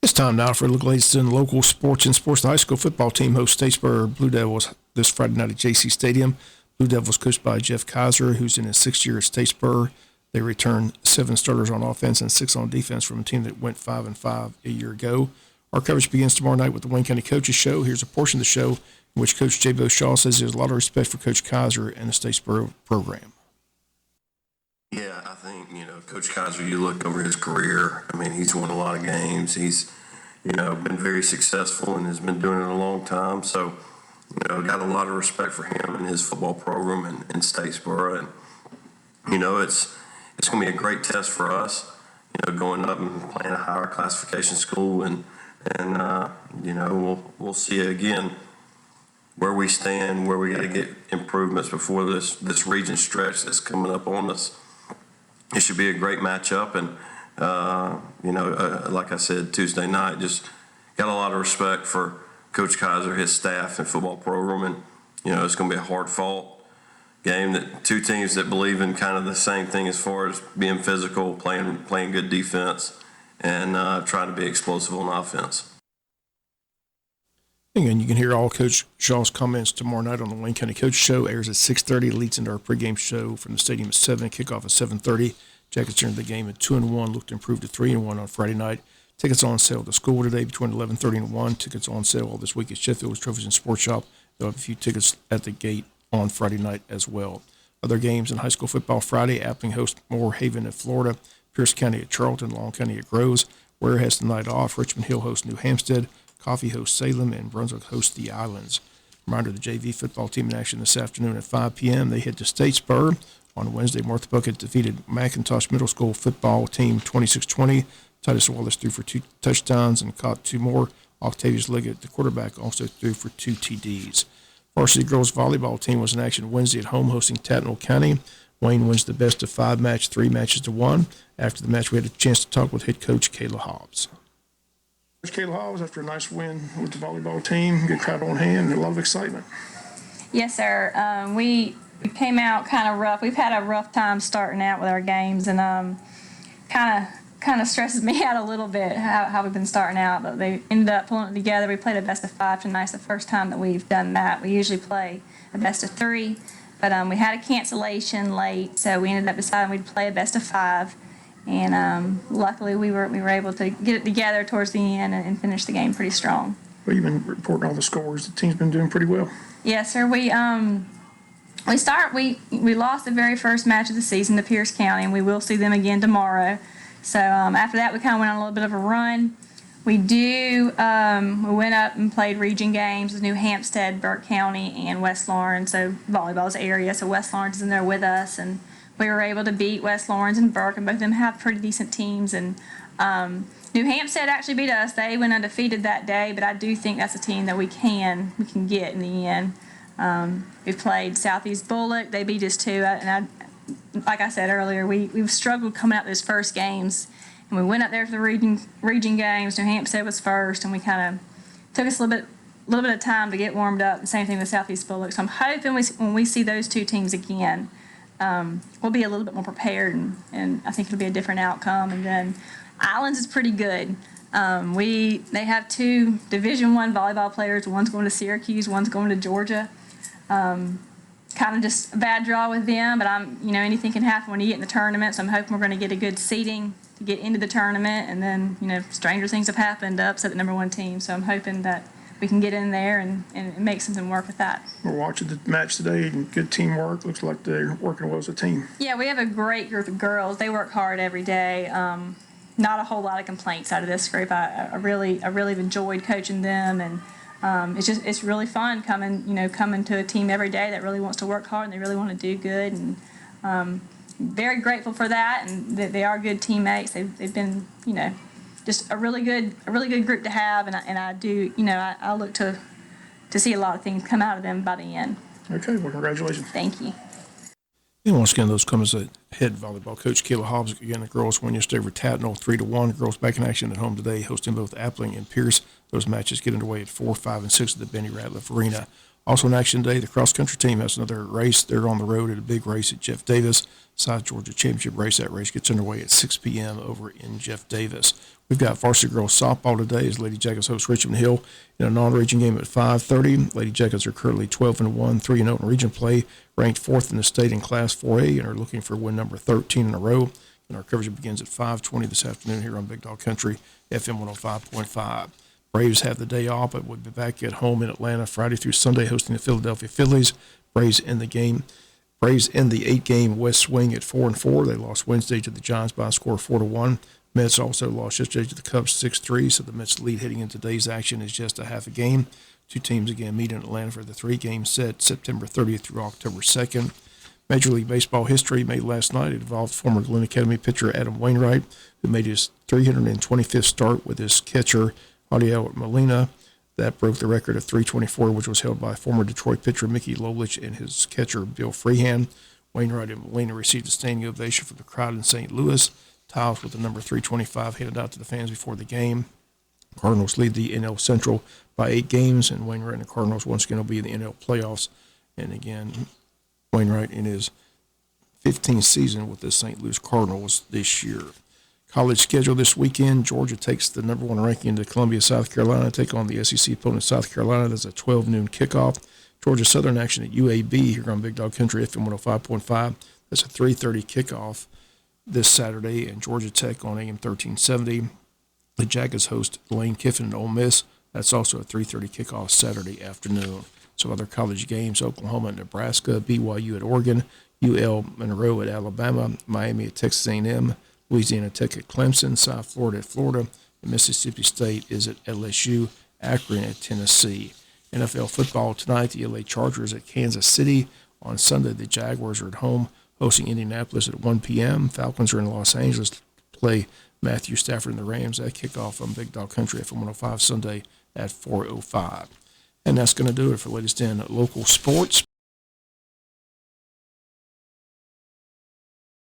It's time now for a look latest in local sports and sports. The high school football team hosts Statesboro Blue Devils this Friday night at JC Stadium. Blue Devils coached by Jeff Kaiser, who's in his sixth year at Statesboro. They return 7 starters on offense and 6 on defense from a team that went 5-5 a year ago. Our coverage begins tomorrow night with the Wayne County Coaches Show. Here's a portion of the show in which Coach J-Bo Shaw says there's a lot of respect for Coach Kaiser and the Statesboro program. Yeah, I think, Coach Kaiser, you look over his career, he's won a lot of games. He's, been very successful and has been doing it a long time. So, got a lot of respect for him and his football program in Statesboro. And, it's going to be a great test for us, going up and playing a higher classification school. And we'll see again where we stand, where we got to get improvements before this region stretch that's coming up on us. It should be a great matchup, and like I said Tuesday night, just got a lot of respect for Coach Kaiser, his staff, and football program, and it's going to be a hard-fought game. That two teams that believe in kind of the same thing as far as being physical, playing good defense, and trying to be explosive on offense. Again, you can hear all Coach Shaw's comments tomorrow night on the Wayne County Coach Show. Airs at 6:30, leads into our pregame show from the stadium at 7, kickoff at 7:30. Jackets entered the game at 2-1, looked to improve to 3-1 on Friday night. Tickets on sale at the school today between 11:30 and 1. Tickets on sale all this week at Sheffield's Trophies and Sports Shop. They'll have a few tickets at the gate on Friday night as well. Other games in high school football Friday: Appling hosts Moore Haven at Florida, Pierce County at Charlton, Long County at Groves. Ware has the night off. Richmond Hill hosts New Hampstead. Coffee hosts Salem, and Brunswick hosts the Islands. Reminder, the JV football team in action this afternoon at 5 p.m. They head to Statesboro. On Wednesday, Martha Bucket defeated McIntosh Middle School football team 26-20. Titus Wallace threw for 2 touchdowns and caught 2 more. Octavius Liggett, the quarterback, also threw for 2 TDs. Varsity girls volleyball team was in action Wednesday at home hosting Tattnall County. Wayne wins the best-of-5 match, 3 matches to 1. After the match, we had a chance to talk with head coach Kayla Hobbs. Coach Kayla Hobbs, after a nice win with the volleyball team, good crowd on hand, and a lot of excitement. Yes, sir. We came out kind of rough. We've had a rough time starting out with our games, and kind of stresses me out a little bit how we've been starting out. But they ended up pulling it together. We played a best-of-5 tonight. It's the first time that we've done that. We usually play a best-of-3, but we had a cancellation late, so we ended up deciding we'd play a best-of-5. And luckily, we were able to get it together towards the end and finish the game pretty strong. Well, you've been reporting all the scores. The team's been doing pretty well. Yes, sir. We lost the very first match of the season to Pierce County, and we will see them again tomorrow. So after that, we kind of went on a little bit of a run. We went up and played region games with New Hampstead, Burke County, and West Lawrence. So volleyball's area. So West Lawrence is in there with us, and we were able to beat West Lawrence and Burke, and both of them have pretty decent teams. And New Hampstead actually beat us. They went undefeated that day, but I do think that's a team that we can get in the end. We played Southeast Bullock. They beat us too. Like I said earlier, we've struggled coming out those first games, and we went up there for the region games. New Hampstead was first, and we kind of took us a little bit of time to get warmed up. The same thing with Southeast Bullock. So I'm hoping when we see those two teams again, we'll be a little bit more prepared, and I think it'll be a different outcome. And then Islands is pretty good. They have 2 Division I volleyball players. One's going to Syracuse, one's going to Georgia. Kind of just a bad draw with them, but anything can happen when you get in the tournament. So I'm hoping we're going to get a good seeding to get into the tournament, and then stranger things have happened to upset the number 1 team. So I'm hoping that we can get in there and make something work with that. We're watching the match today, and good teamwork. Looks like they're working well as a team. Yeah, we have a great group of girls. They work hard every day. Not a whole lot of complaints out of this group. I really enjoyed coaching them, and it's really fun coming to a team every day that really wants to work hard and they really want to do good, and very grateful for that, and they are good teammates. They've been just a really good group to have, and I do I look to see a lot of things come out of them by the end. Okay, well, congratulations. Thank you. And once again, those comments at head volleyball coach Kayla Hobbs. Again, the girls won yesterday over Tattnall 3-1. Girls back in action at home today, hosting both Appling and Pierce. Those matches get underway at 4, 5, and 6 at the Benny Ratliff Arena Also in action today, the cross-country team has another race. They're on the road at a big race at Jeff Davis, South Georgia Championship race. That race gets underway at 6 p.m. over in Jeff Davis. We've got varsity girls softball today as Lady Jackets host Richmond Hill in a non-region game at 5:30. Lady Jackets are currently 12-1, 3-0 in region play, ranked 4th in the state in Class 4A, and are looking for win number 13 in a row. And our coverage begins at 5:20 this afternoon here on Big Dog Country, FM 105.5. Braves have the day off, but will be back at home in Atlanta Friday through Sunday, hosting the Philadelphia Phillies. Braves in the 8-game West swing at 4-4. They lost Wednesday to the Giants by a score of 4-1. Mets also lost yesterday to the Cubs 6-3, so the Mets' lead heading into today's action is just a half a game. Two teams again meet in Atlanta for the 3-game set, September 30th through October 2nd. Major League Baseball history made last night. It involved former Glen Academy pitcher Adam Wainwright, who made his 325th start with his catcher, Adiel Molina. That broke the record of 324, which was held by former Detroit pitcher Mickey Lolich and his catcher Bill Freehan. Wainwright and Molina received a standing ovation from the crowd in St. Louis. Titles with the number 325 handed out to the fans before the game. Cardinals lead the NL Central by 8 games, and Wainwright and the Cardinals once again will be in the NL playoffs. And again, Wainwright in his 15th season with the St. Louis Cardinals this year. College schedule this weekend. Georgia takes the number 1 ranking into Columbia, South Carolina, take on the SEC opponent South Carolina. That's a 12 noon kickoff. Georgia Southern action at UAB here on Big Dog Country, FM 105.5. That's a 3:30 kickoff this Saturday, and Georgia Tech on AM 1370. The Jackets host Lane Kiffin and Ole Miss. That's also a 3:30 kickoff Saturday afternoon. So other college games: Oklahoma at Nebraska, BYU at Oregon, UL Monroe at Alabama, Miami at Texas A&M, Louisiana Tech at Clemson, South Florida at Florida, and Mississippi State is at LSU, Akron at Tennessee. NFL football tonight: the LA Chargers at Kansas City. On Sunday, the Jaguars are at home hosting Indianapolis at 1 p.m. Falcons are in Los Angeles to play Matthew Stafford and the Rams. That kickoff on Big Dog Country FM 105 Sunday at 4:05. And that's going to do it for latest in local sports.